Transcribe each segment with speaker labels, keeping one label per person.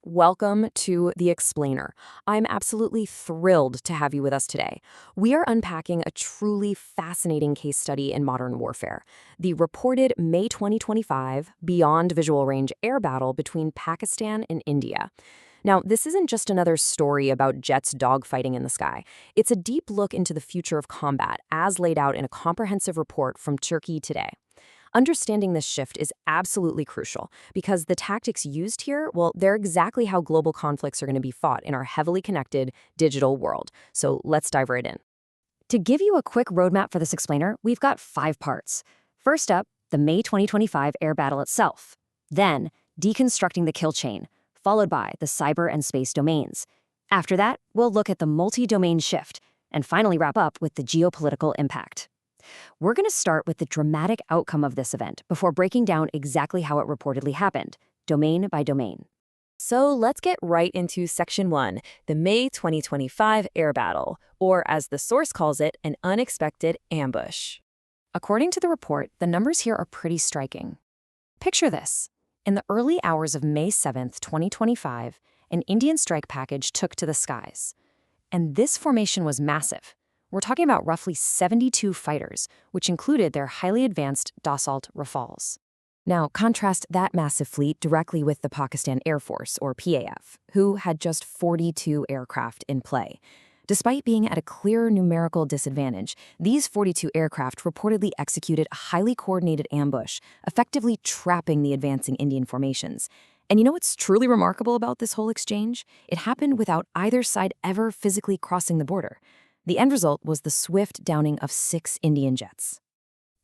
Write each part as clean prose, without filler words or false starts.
Speaker 1: Welcome to The Explainer. I'm absolutely thrilled to have you with us today. We are unpacking a truly fascinating case study in modern warfare, the reported May 2025 Beyond Visual Range air battle between Pakistan and India. Now, this isn't just another story about jets dogfighting in the sky. It's a deep look into the future of combat, as laid out in a comprehensive report from Turkey Today. Understanding this shift is absolutely crucial because the tactics used here, well, they're exactly how global conflicts are going to be fought in our heavily connected digital world. So let's dive right in. To give you a quick roadmap for this explainer, we've got 5 parts. First up, the May 2025 air battle itself. Then, deconstructing the kill chain, followed by the cyber and space domains. After that, we'll look at the multi-domain shift, and finally wrap up with the geopolitical impact. We're going to start with the dramatic outcome of this event before breaking down exactly how it reportedly happened, domain by domain.
Speaker 2: So let's get right into Section 1, the May 2025 air battle, or as the source calls it, an unexpected ambush.
Speaker 1: According to the report, the numbers here are pretty striking. Picture this. In the early hours of May 7, 2025, an Indian strike package took to the skies. And this formation was massive. We're talking about roughly 72 fighters, which included their highly advanced Dassault Rafales. Now, contrast that massive fleet directly with the Pakistan Air Force, or PAF, who had just 42 aircraft in play. Despite being at a clear numerical disadvantage, these 42 aircraft reportedly executed a highly coordinated ambush, effectively trapping the advancing Indian formations. And you know what's truly remarkable about this whole exchange? It happened without either side ever physically crossing the border. The end result was the swift downing of 6 Indian jets.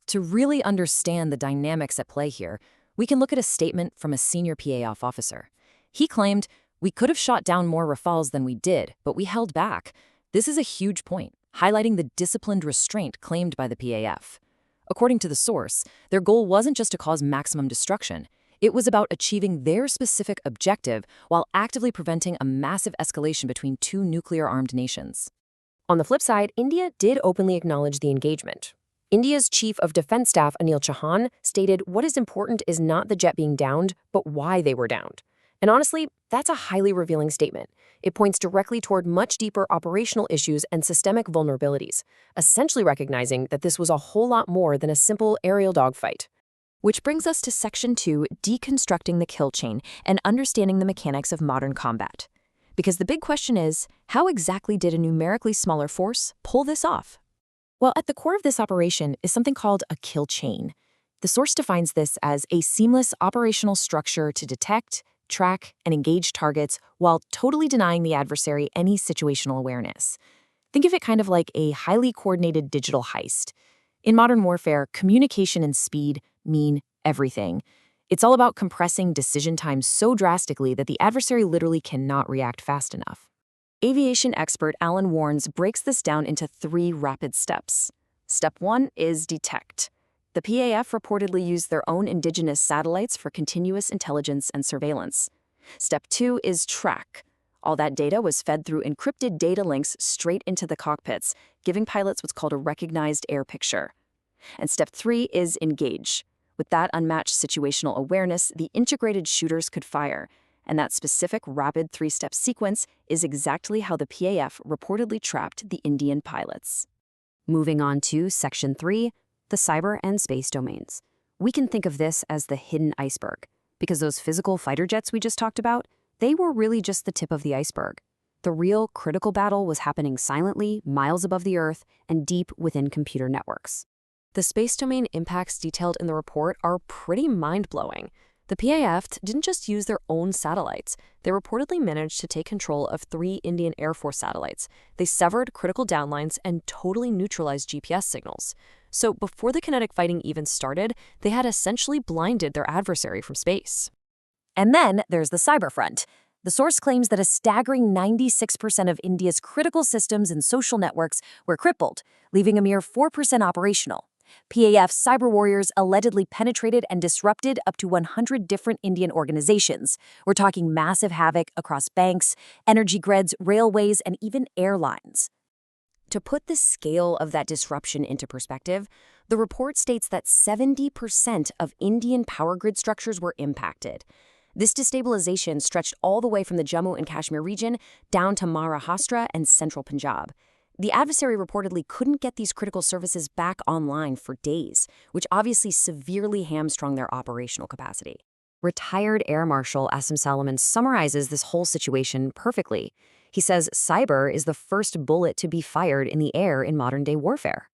Speaker 1: To really understand the dynamics at play here, we can look at a statement from a senior PAF officer. He claimed, "We could have shot down more Rafales than we did, but we held back." This is a huge point, highlighting the disciplined restraint claimed by the PAF. According to the source, their goal wasn't just to cause maximum destruction. It was about achieving their specific objective while actively preventing a massive escalation between 2 nuclear-armed nations. On the flip side, India did openly acknowledge the engagement. India's Chief of Defense Staff, Anil Chauhan, stated what is important is not the jet being downed, but why they were downed. And honestly, that's a highly revealing statement. It points directly toward much deeper operational issues and systemic vulnerabilities, essentially recognizing that this was a whole lot more than a simple aerial dogfight. Which brings us to Section 2, deconstructing the kill chain and understanding the mechanics of modern combat. Because the big question is, how exactly did a numerically smaller force pull this off? Well, at the core of this operation is something called a kill chain. The source defines this as a seamless operational structure to detect, track, and engage targets while totally denying the adversary any situational awareness. Think of it kind of like a highly coordinated digital heist. In modern warfare, communication and speed mean everything. It's all about compressing decision time so drastically that the adversary literally cannot react fast enough. Aviation expert Alan Warnes breaks this down into 3 rapid steps. Step 1 is detect. The PAF reportedly used their own indigenous satellites for continuous intelligence and surveillance. Step 2 is track. All that data was fed through encrypted data links straight into the cockpits, giving pilots what's called a recognized air picture. And step 3 is engage. With that unmatched situational awareness, the integrated shooters could fire, and that specific rapid 3-step sequence is exactly how the PAF reportedly trapped the Indian pilots. Moving on to Section 3, the cyber and space domains. We can think of this as the hidden iceberg, because those physical fighter jets we just talked about, they were really just the tip of the iceberg. The real critical battle was happening silently, miles above the Earth, and deep within computer networks. The space domain impacts detailed in the report are pretty mind-blowing. The PAF didn't just use their own satellites. They reportedly managed to take control of 3 Indian Air Force satellites. They severed critical downlines and totally neutralized GPS signals. So before the kinetic fighting even started, they had essentially blinded their adversary from space. And then there's the cyber front. The source claims that a staggering 96% of India's critical systems and social networks were crippled, leaving a mere 4% operational. PAF cyber warriors allegedly penetrated and disrupted up to 100 different Indian organizations. We're talking massive havoc across banks, energy grids, railways, and even airlines. To put the scale of that disruption into perspective, the report states that 70% of Indian power grid structures were impacted. This destabilization stretched all the way from the Jammu and Kashmir region down to Maharashtra and central Punjab. The adversary reportedly couldn't get these critical services back online for days, which obviously severely hamstrung their operational capacity. Retired Air Marshal Asim Salman summarizes this whole situation perfectly. He says cyber is the first bullet to be fired in the air in modern-day warfare.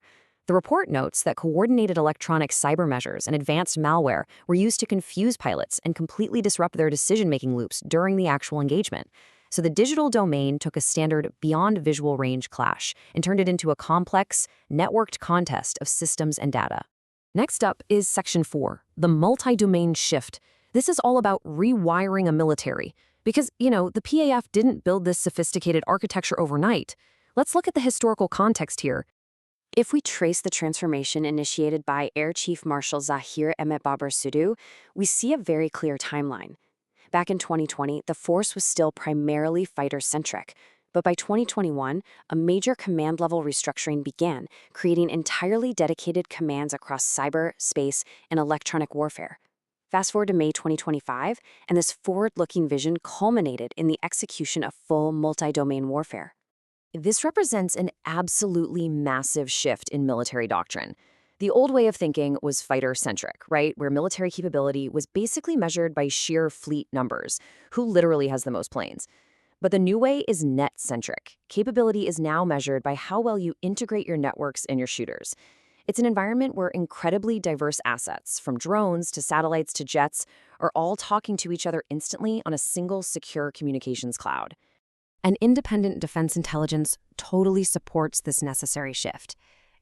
Speaker 1: The report notes that coordinated electronic cyber measures and advanced malware were used to confuse pilots and completely disrupt their decision-making loops during the actual engagement. So the digital domain took a standard beyond visual range clash and turned it into a complex, networked contest of systems and data. Next up is Section 4, the multi-domain shift. This is all about rewiring a military. Because, the PAF didn't build this sophisticated architecture overnight. Let's look at the historical context here. If we trace the transformation initiated by Air Chief Marshal Zahir Ahmed Babar Sudu, we see a very clear timeline. Back in 2020, the force was still primarily fighter-centric, but by 2021, a major command-level restructuring began, creating entirely dedicated commands across cyber, space, and electronic warfare. Fast forward to May 2025, and this forward-looking vision culminated in the execution of full multi-domain warfare. This represents an absolutely massive shift in military doctrine. The old way of thinking was fighter-centric, right? Where military capability was basically measured by sheer fleet numbers, who literally has the most planes. But the new way is net-centric. Capability is now measured by how well you integrate your networks and your shooters. It's an environment where incredibly diverse assets, from drones to satellites to jets, are all talking to each other instantly on a single secure communications cloud. And independent defense intelligence totally supports this necessary shift.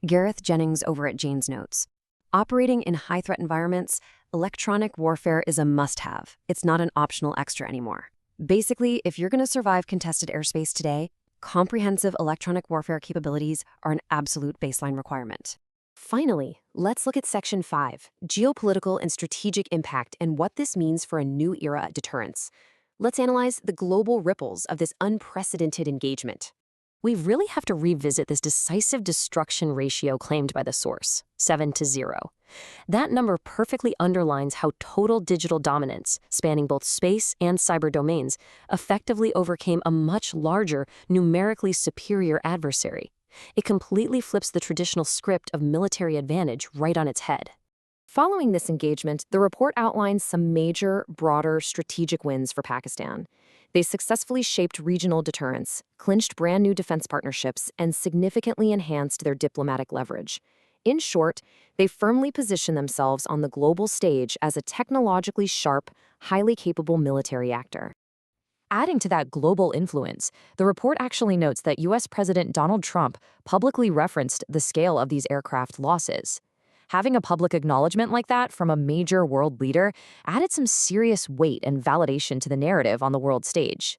Speaker 1: Gareth Jennings over at Jane's notes, operating in high-threat environments, electronic warfare is a must-have. It's not an optional extra anymore. Basically, if you're going to survive contested airspace today, comprehensive electronic warfare capabilities are an absolute baseline requirement. Finally, let's look at Section 5, geopolitical and strategic impact and what this means for a new era of deterrence. Let's analyze the global ripples of this unprecedented engagement. We really have to revisit this decisive destruction ratio claimed by the source, 7-0. That number perfectly underlines how total digital dominance, spanning both space and cyber domains, effectively overcame a much larger, numerically superior adversary. It completely flips the traditional script of military advantage right on its head. Following this engagement, the report outlines some major, broader strategic wins for Pakistan. They successfully shaped regional deterrence, clinched brand new defense partnerships, and significantly enhanced their diplomatic leverage. In short, they firmly position themselves on the global stage as a technologically sharp, highly capable military actor. Adding to that global influence, the report actually notes that U.S. President Donald Trump publicly referenced the scale of these aircraft losses. Having a public acknowledgement like that from a major world leader added some serious weight and validation to the narrative on the world stage.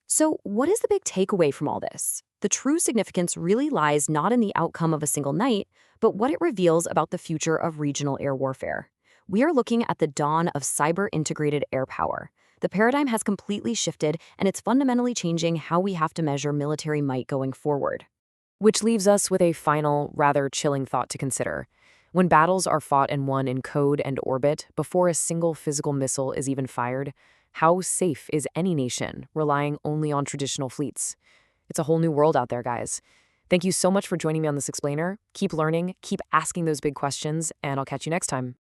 Speaker 1: So, what is the big takeaway from all this? The true significance really lies not in the outcome of a single night, but what it reveals about the future of regional air warfare. We are looking at the dawn of cyber-integrated air power. The paradigm has completely shifted, and it's fundamentally changing how we have to measure military might going forward. Which leaves us with a final, rather chilling thought to consider. When battles are fought and won in code and orbit before a single physical missile is even fired, how safe is any nation relying only on traditional fleets? It's a whole new world out there, guys. Thank you so much for joining me on this explainer. Keep learning, keep asking those big questions, and I'll catch you next time.